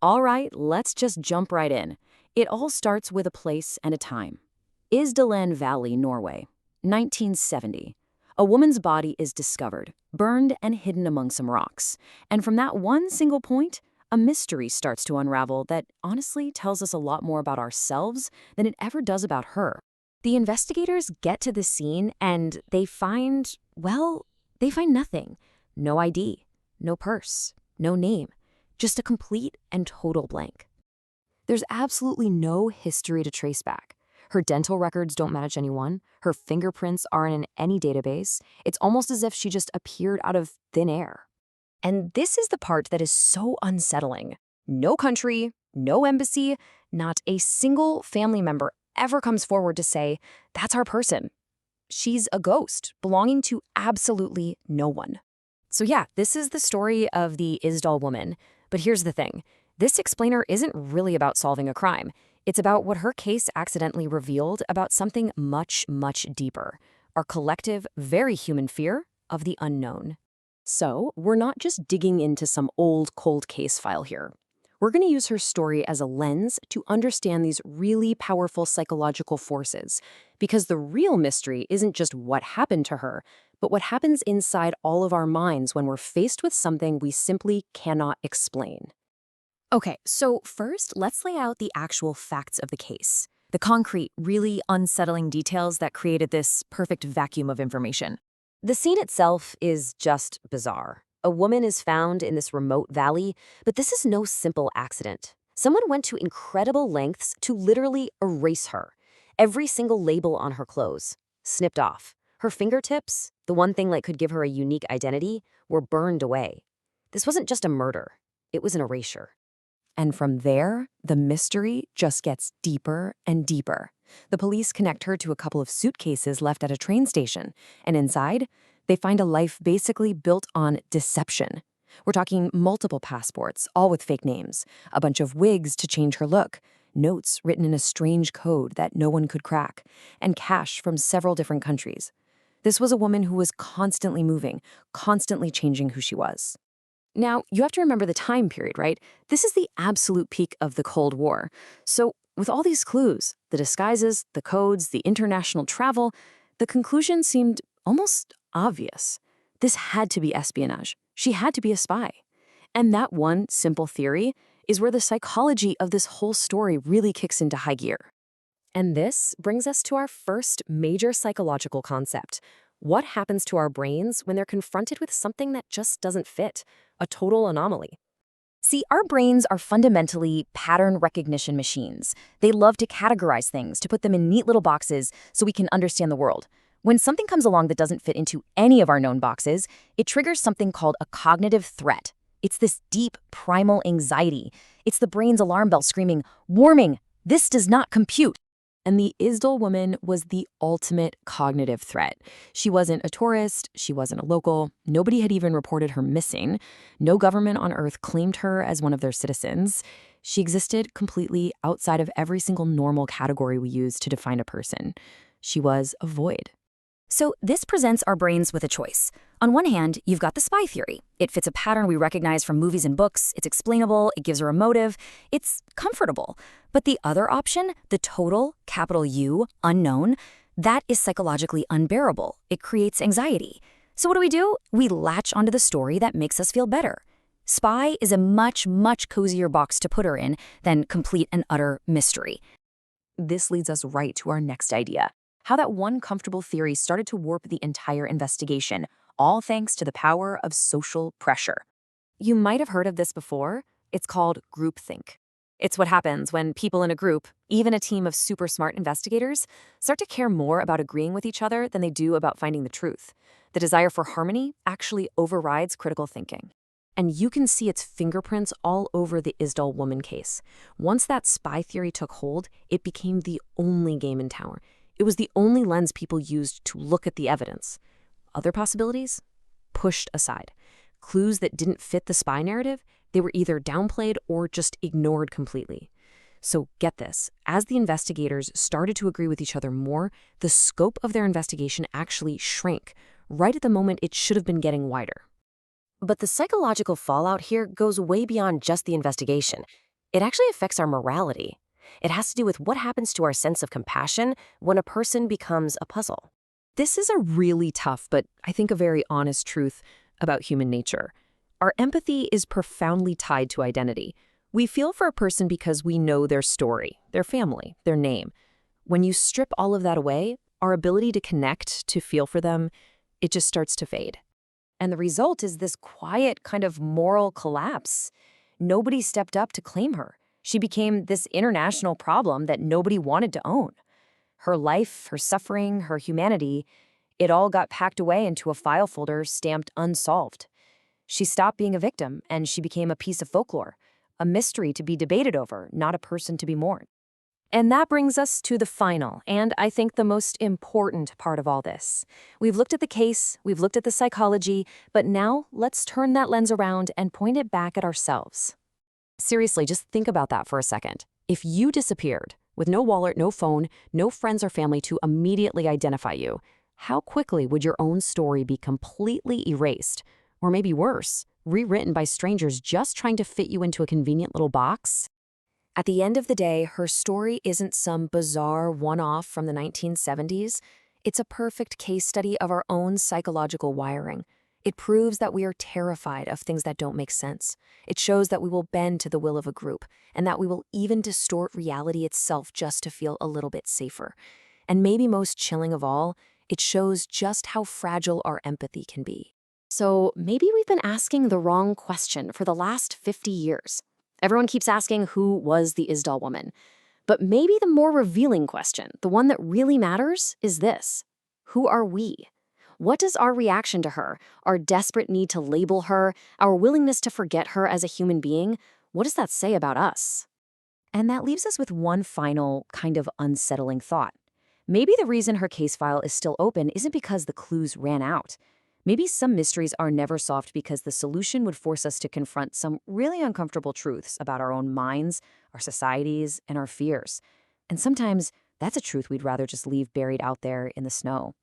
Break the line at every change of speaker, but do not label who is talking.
All right, let's just jump right in. It all starts with a place and a time. Isdal Valley, Norway, 1970. A woman's body is discovered, burned and hidden among some rocks. And from that one single point, a mystery starts to unravel that honestly tells us a lot more about ourselves than it ever does about her.
The investigators get to the scene and they find nothing. No ID, no purse, no name, just a complete and total blank. There's absolutely no history to trace back. Her dental records don't match anyone. Her fingerprints aren't in any database. It's almost as if she just appeared out of thin air. And this is the part that is so unsettling. No country, no embassy, not a single family member ever comes forward to say, that's our person. She's a ghost belonging to absolutely no one. So yeah, this is the story of the Isdal Woman. But here's the thing. This explainer isn't really about solving a crime. It's about what her case accidentally revealed about something much, much deeper. Our collective, very human fear of the unknown.
So, we're not just digging into some old cold case file here. We're going to use her story as a lens to understand these really powerful psychological forces, because the real mystery isn't just what happened to her, but what happens inside all of our minds when we're faced with something we simply cannot explain.
Okay, so first, let's lay out the actual facts of the case. The concrete, really unsettling details that created this perfect vacuum of information.
The scene itself is just bizarre. A woman is found in this remote valley, but this is no simple accident. Someone went to incredible lengths to literally erase her. Every single label on her clothes, snipped off. Her fingertips, the one thing that could give her a unique identity, were burned away. This wasn't just a murder, it was an erasure. And from there, the mystery just gets deeper and deeper. The police connect her to a couple of suitcases left at a train station, and inside, they find a life basically built on deception. We're talking multiple passports, all with fake names, a bunch of wigs to change her look, notes written in a strange code that no one could crack, and cash from several different countries. This was a woman who was constantly moving, constantly changing who she was. Now, you have to remember the time period, right? This is the absolute peak of the Cold War. So, with all these clues, the disguises, the codes, the international travel, the conclusion seemed almost obvious. This had to be espionage. She had to be a spy. And that one simple theory is where the psychology of this whole story really kicks into high gear. And this brings us to our first major psychological concept. What happens to our brains when they're confronted with something that just doesn't fit? A total anomaly. See, our brains are fundamentally pattern recognition machines. They love to categorize things, to put them in neat little boxes so we can understand the world. When something comes along that doesn't fit into any of our known boxes, it triggers something called a cognitive threat. It's this deep, primal anxiety. It's the brain's alarm bell screaming, "Warning! This does not compute!" And the Isdal woman was the ultimate cognitive threat. She wasn't a tourist, she wasn't a local, nobody had even reported her missing. No government on Earth claimed her as one of their citizens. She existed completely outside of every single normal category we use to define a person. She was a void. So this presents our brains with a choice. On one hand, you've got the spy theory. It fits a pattern we recognize from movies and books. It's explainable. It gives her a motive. It's comfortable. But the other option, the total, capital U, unknown, that is psychologically unbearable. It creates anxiety. So what do? We latch onto the story that makes us feel better. Spy is a much, much cozier box to put her in than complete and utter mystery. This leads us right to our next idea. How that one comfortable theory started to warp the entire investigation, all thanks to the power of social pressure. You might have heard of this before. It's called groupthink. It's what happens when people in a group, even a team of super smart investigators, start to care more about agreeing with each other than they do about finding the truth. The desire for harmony actually overrides critical thinking. And you can see its fingerprints all over the Isdal Woman case. Once that spy theory took hold, it became the only game in town. It was the only lens people used to look at the evidence. Other possibilities? Pushed aside. Clues that didn't fit the spy narrative, they were either downplayed or just ignored completely. So get this, as the investigators started to agree with each other more, the scope of their investigation actually shrank, right at the moment it should have been getting wider. But the psychological fallout here goes way beyond just the investigation.
It actually affects our morality. It has to do with what happens to our sense of compassion when a person becomes a puzzle.
This is a really tough, but I think a very honest truth about human nature. Our empathy is profoundly tied to identity. We feel for a person because we know their story, their family, their name. When you strip all of that away, our ability to connect, to feel for them, it just starts to fade.
And the result is this quiet kind of moral collapse. Nobody stepped up to claim her. She became this international problem that nobody wanted to own. Her life, her suffering, her humanity, it all got packed away into a file folder stamped unsolved. She stopped being a victim, and she became a piece of folklore, a mystery to be debated over, not a person to be mourned. And that brings us to the final, and I think the most important part of all this. We've looked at the case, we've looked at the psychology, but now let's turn that lens around and point it back at ourselves. Seriously, just think about that for a second. If you disappeared, with no wallet, no phone, no friends or family to immediately identify you, how quickly would your own story be completely erased? Or maybe worse, rewritten by strangers just trying to fit you into a convenient little box? At the end of the day, her story isn't some bizarre one-off from the 1970s. It's a perfect case study of our own psychological wiring. It proves that we are terrified of things that don't make sense. It shows that we will bend to the will of a group, and that we will even distort reality itself just to feel a little bit safer. And maybe most chilling of all, it shows just how fragile our empathy can be. So maybe we've been asking the wrong question for the last 50 years. Everyone keeps asking who was the Isdal Woman. But maybe the more revealing question, the one that really matters, is this. Who are we? What does our reaction to her, our desperate need to label her, our willingness to forget her as a human being, what does that say about us? And that leaves us with one final, kind of unsettling thought. Maybe the reason her case file is still open isn't because the clues ran out. Maybe some mysteries are never solved because the solution would force us to confront some really uncomfortable truths about our own minds, our societies, and our fears. And sometimes that's a truth we'd rather just leave buried out there in the snow.